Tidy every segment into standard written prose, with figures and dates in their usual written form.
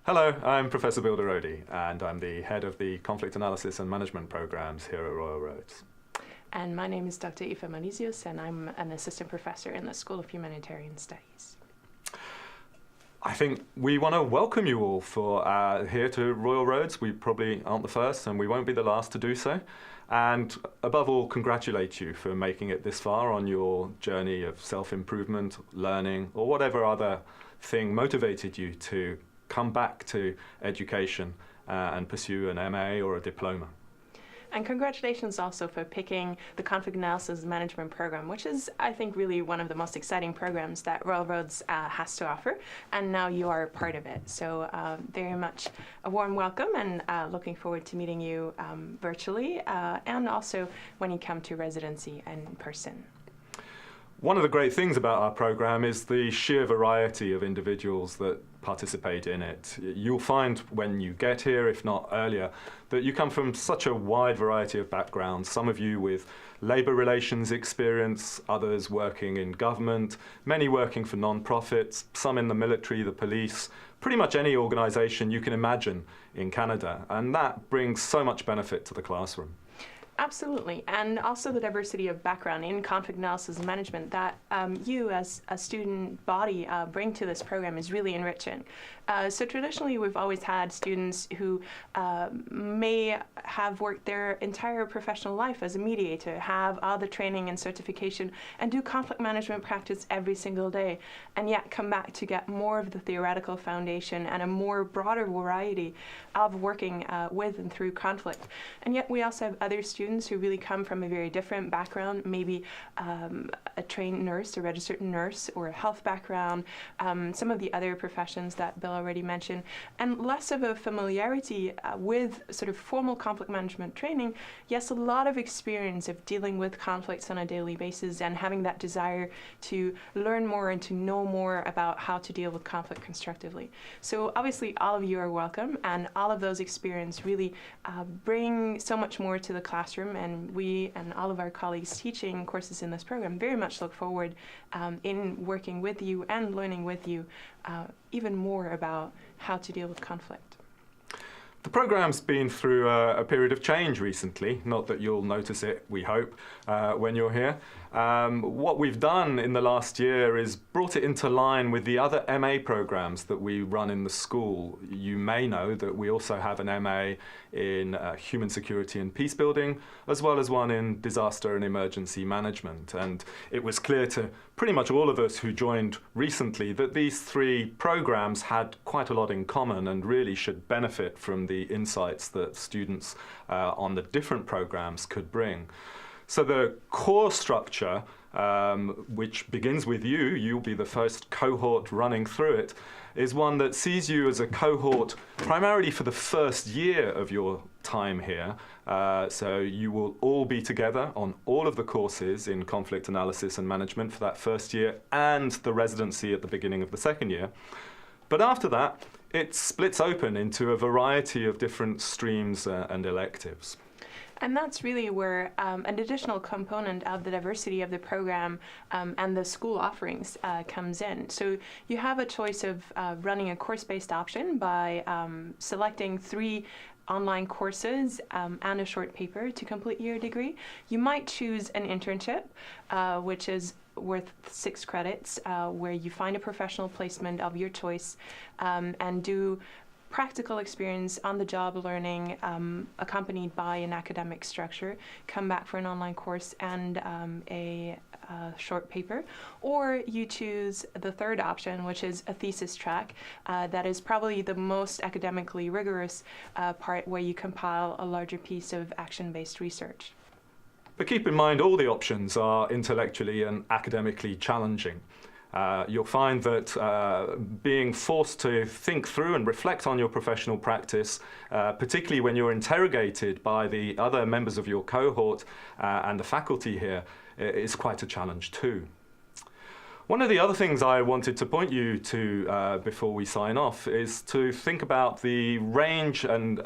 Hello, I'm Professor Durudie, and I'm the head of the Conflict Analysis and Management programs here at Royal Roads. And my name is Dr. Malisius, and I'm an assistant professor in the School of Humanitarian Studies. I think we want to welcome you all here to Royal Roads. We probably aren't the first, and we won't be the last to do so. And above all, congratulate you for making it this far on your journey of self-improvement, learning, or whatever other thing motivated you to come back to education and pursue an MA or a diploma. And congratulations also for picking the Conflict Analysis Management program, which is, I think, really one of the most exciting programs that Royal Roads has to offer, and now you are part of it. So very much a warm welcome, and looking forward to meeting you virtually and also when you come to residency in person. One of the great things about our program is the sheer variety of individuals that participate in it. You'll find when you get here, if not earlier, that you come from such a wide variety of backgrounds, some of you with labour relations experience, others working in government, many working for non-profits, some in the military, the police, pretty much any organisation you can imagine in Canada, and that brings so much benefit to the classroom. Absolutely, and also the diversity of background in conflict analysis and management that you as a student body bring to this program is really enriching. So traditionally we've always had students who may have worked their entire professional life as a mediator, have all the training and certification, and do conflict management practice every single day, and yet come back to get more of the theoretical foundation and a more broader variety of working with and through conflict. And yet we also have other students who really come from a very different background, maybe a trained nurse, a registered nurse, or a health background, some of the other professions that Bill already mentioned, and less of a familiarity with sort of formal conflict management training. Yes, a lot of experience of dealing with conflicts on a daily basis and having that desire to learn more and to know more about how to deal with conflict constructively. So obviously all of you are welcome, and all of those experiences really bring so much more to the classroom, and we and all of our colleagues teaching courses in this program very much look forward in working with you and learning with you even more about how to deal with conflict. The program's been through a period of change recently, not that you'll notice it, we hope, when you're here. What we've done in the last year is brought it into line with the other MA programs that we run in the school. You may know that we also have an MA in Human Security and Peacebuilding, as well as one in Disaster and Emergency Management. And it was clear to pretty much all of us who joined recently that these three programs had quite a lot in common and really should benefit from the insights that students on the different programs could bring. So the core structure, which begins with you, you'll be the first cohort running through it, is one that sees you as a cohort primarily for the first year of your time here. So you will all be together on all of the courses in conflict analysis and management for that first year and the residency at the beginning of the second year. But after that, it splits open into a variety of different streams and electives. And that's really where an additional component of the diversity of the program and the school offerings comes in. So you have a choice of running a course-based option by selecting 3 online courses and a short paper to complete your degree. You might choose an internship, which is worth 6 credits, where you find a professional placement of your choice and do practical experience, on-the-job learning, accompanied by an academic structure, come back for an online course and a short paper. Or you choose the third option, which is a thesis track. That is probably the most academically rigorous part, where you compile a larger piece of action-based research. But keep in mind, all the options are intellectually and academically challenging. You'll find that being forced to think through and reflect on your professional practice, particularly when you're interrogated by the other members of your cohort and the faculty here, is quite a challenge too. One of the other things I wanted to point you to before we sign off is to think about the range and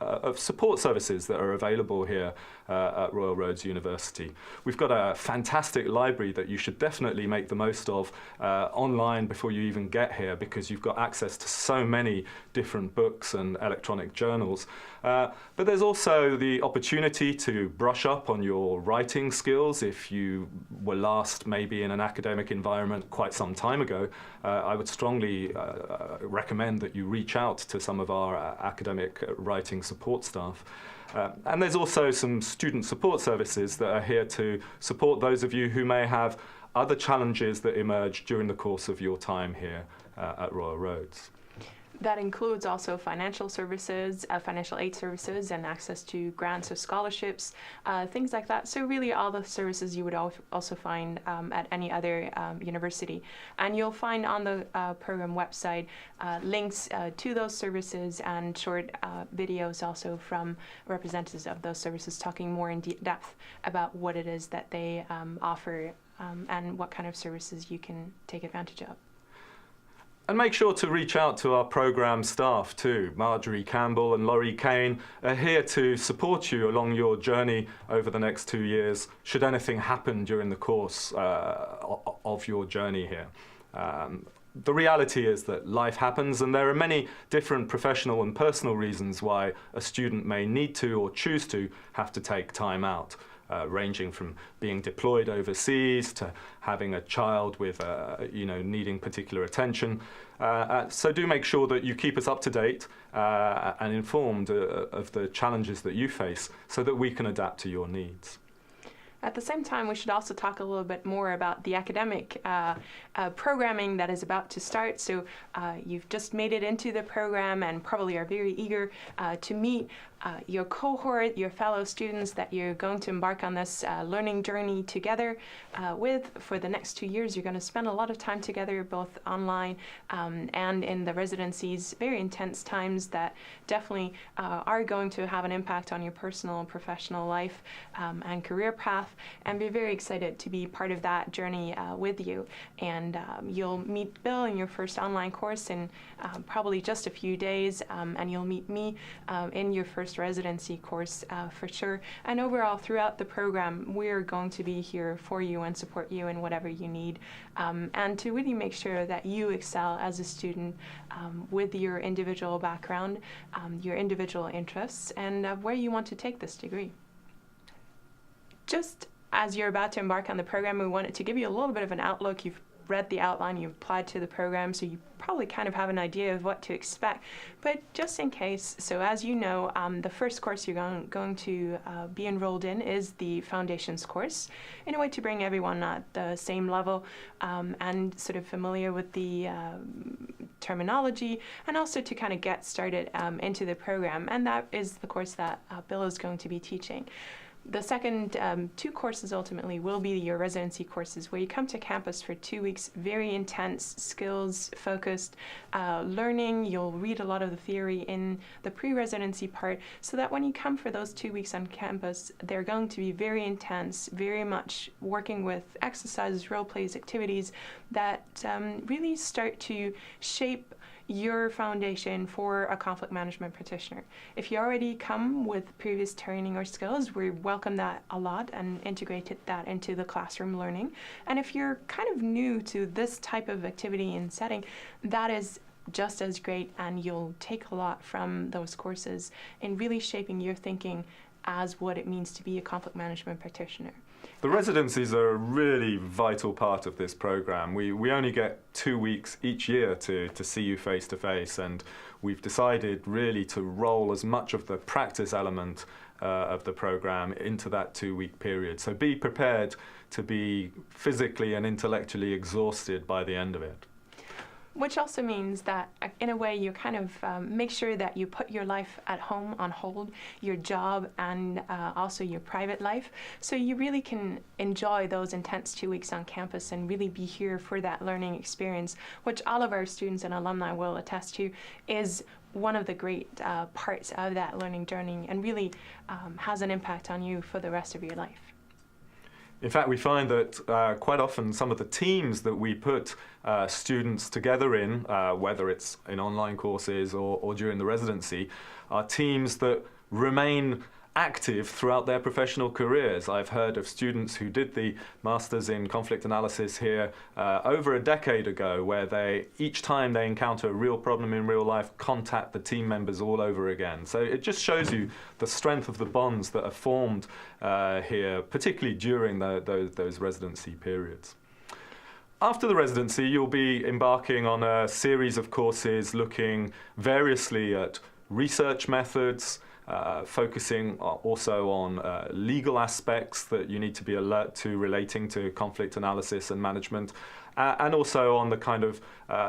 of support services that are available here at Royal Roads University. We've got a fantastic library that you should definitely make the most of online before you even get here, because you've got access to so many different books and electronic journals. But there's also the opportunity to brush up on your writing skills. If you were last maybe in an academic environment quite some time ago, I would strongly recommend that you reach out to some of our academic writing support staff. And there's also some student support services that are here to support those of you who may have other challenges that emerge during the course of your time here at Royal Roads. That includes also financial services, financial aid services, and access to grants or scholarships, things like that. So really all the services you would also find at any other university. And you'll find on the program website links to those services and short videos also from representatives of those services talking more in depth about what it is that they offer and what kind of services you can take advantage of. And make sure to reach out to our programme staff too. Marjorie Campbell and Laurie Kane are here to support you along your journey over the next 2 years, should anything happen during the course of your journey here. The reality is that life happens, and there are many different professional and personal reasons why a student may need to or choose to have to take time out. Ranging from being deployed overseas to having a child with, needing particular attention. So do make sure that you keep us up to date and informed of the challenges that you face so that we can adapt to your needs. At the same time, we should also talk a little bit more about the academic programming that is about to start. So you've just made it into the program and probably are very eager to meet your cohort, your fellow students that you're going to embark on this learning journey together with. For the next 2 years, you're going to spend a lot of time together, both online and in the residencies, very intense times that definitely are going to have an impact on your personal and professional life and career path. And we're very excited to be part of that journey with you. And you'll meet Bill in your first online course in probably just a few days, and you'll meet me in your first residency course for sure. And overall, throughout the program, we're going to be here for you and support you in whatever you need, and to really make sure that you excel as a student with your individual background, your individual interests, and where you want to take this degree. Just as you're about to embark on the program, we wanted to give you a little bit of an outlook. You've read the outline, you've applied to the program, so you probably kind of have an idea of what to expect. But just in case, so as you know, the first course you're going to be enrolled in is the Foundations course, in a way to bring everyone at the same level and sort of familiar with the terminology, and also to kind of get started into the program. And that is the course that Bill is going to be teaching. The second 2 courses ultimately will be your residency courses, where you come to campus for 2 weeks, very intense, skills-focused learning. You'll read a lot of the theory in the pre-residency part, so that when you come for those 2 weeks on campus, they're going to be very intense, very much working with exercises, role plays, activities that really start to shape your foundation for a conflict management practitioner. If you already come with previous training or skills, we welcome that a lot and integrated that into the classroom learning. And if you're kind of new to this type of activity and setting, that is just as great, and you'll take a lot from those courses in really shaping your thinking as what it means to be a conflict management practitioner. The residencies are a really vital part of this program. We only get 2 weeks each year to see you face to face, and we've decided really to roll as much of the practice element of the program into that 2-week period. So be prepared to be physically and intellectually exhausted by the end of it. Which also means that, in a way, you kind of make sure that you put your life at home on hold, your job, and also your private life, so you really can enjoy those intense 2 weeks on campus and really be here for that learning experience, which all of our students and alumni will attest to is one of the great parts of that learning journey, and really has an impact on you for the rest of your life. In fact, we find that quite often some of the teams that we put students together in, whether it's in online courses or during the residency, are teams that remain active throughout their professional careers. I've heard of students who did the Masters in Conflict Analysis here over a decade ago, where they, each time they encounter a real problem in real life, contact the team members all over again. So it just shows you the strength of the bonds that are formed here, particularly during those residency periods. After the residency, you'll be embarking on a series of courses looking variously at research methods, focusing also on legal aspects that you need to be alert to relating to conflict analysis and management, and also on the kind of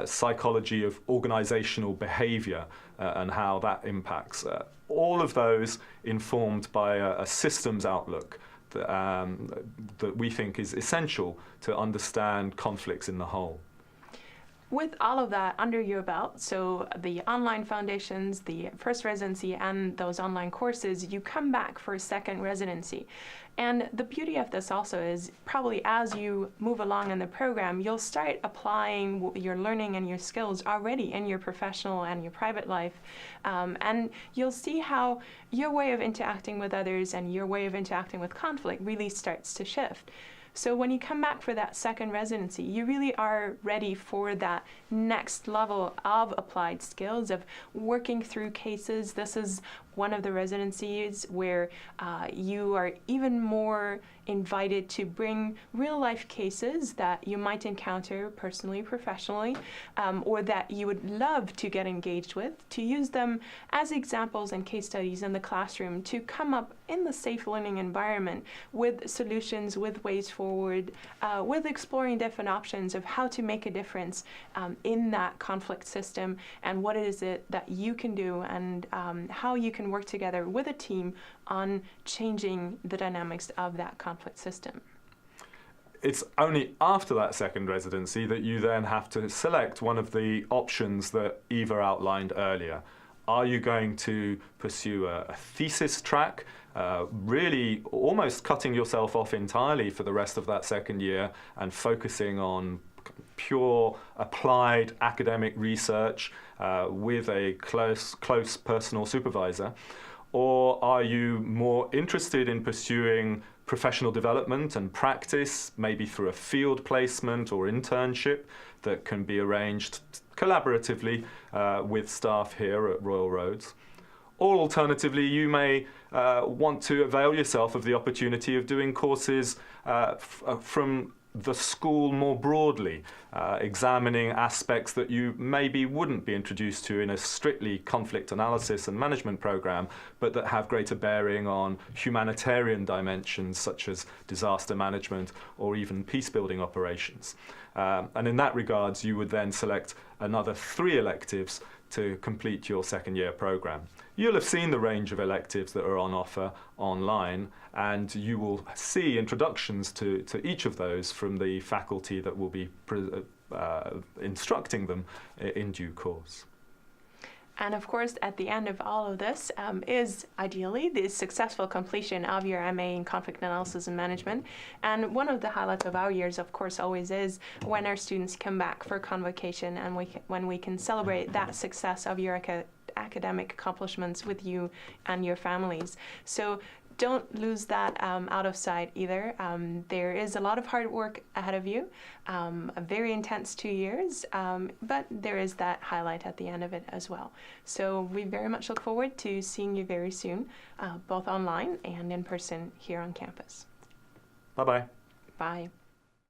psychology of organizational behavior and how that impacts. All of those informed by a systems outlook that we think is essential to understand conflicts in the whole. With all of that under your belt, so the online foundations, the first residency, and those online courses, you come back for a second residency. And the beauty of this also is probably as you move along in the program, you'll start applying your learning and your skills already in your professional and your private life. And you'll see how your way of interacting with others and your way of interacting with conflict really starts to shift. So when you come back for that second residency, you really are ready for that next level of applied skills, of working through cases. This is one of the residencies where you are even more invited to bring real-life cases that you might encounter personally, professionally, or that you would love to get engaged with, to use them as examples and case studies in the classroom to come up in the safe learning environment with solutions, with ways forward, with exploring different options of how to make a difference in that conflict system, and what is it that you can do, and how you can work together with a team on changing the dynamics of that conflict system. It's only after that second residency that you then have to select one of the options that Eva outlined earlier. Are you going to pursue a thesis track, really almost cutting yourself off entirely for the rest of that second year and focusing on pure applied academic research with a close personal supervisor? Or are you more interested in pursuing professional development and practice, maybe through a field placement or internship that can be arranged collaboratively with staff here at Royal Roads? Or alternatively, you may want to avail yourself of the opportunity of doing courses from the school more broadly, examining aspects that you maybe wouldn't be introduced to in a strictly conflict analysis and management program, but that have greater bearing on humanitarian dimensions such as disaster management or even peace-building operations. And in that regards, you would then select another 3 electives to complete your second year program. You'll have seen the range of electives that are on offer online, and you will see introductions to each of those from the faculty that will be instructing them in due course. And of course, at the end of all of this is ideally the successful completion of your MA in Conflict Analysis and Management. And one of the highlights of our years, of course, always is when our students come back for convocation and when we can celebrate that success of your academic accomplishments with you and your families. So don't lose that out of sight either. There is a lot of hard work ahead of you, a very intense 2 years, but there is that highlight at the end of it as well. So we very much look forward to seeing you very soon, both online and in person here on campus. Bye-bye. Bye.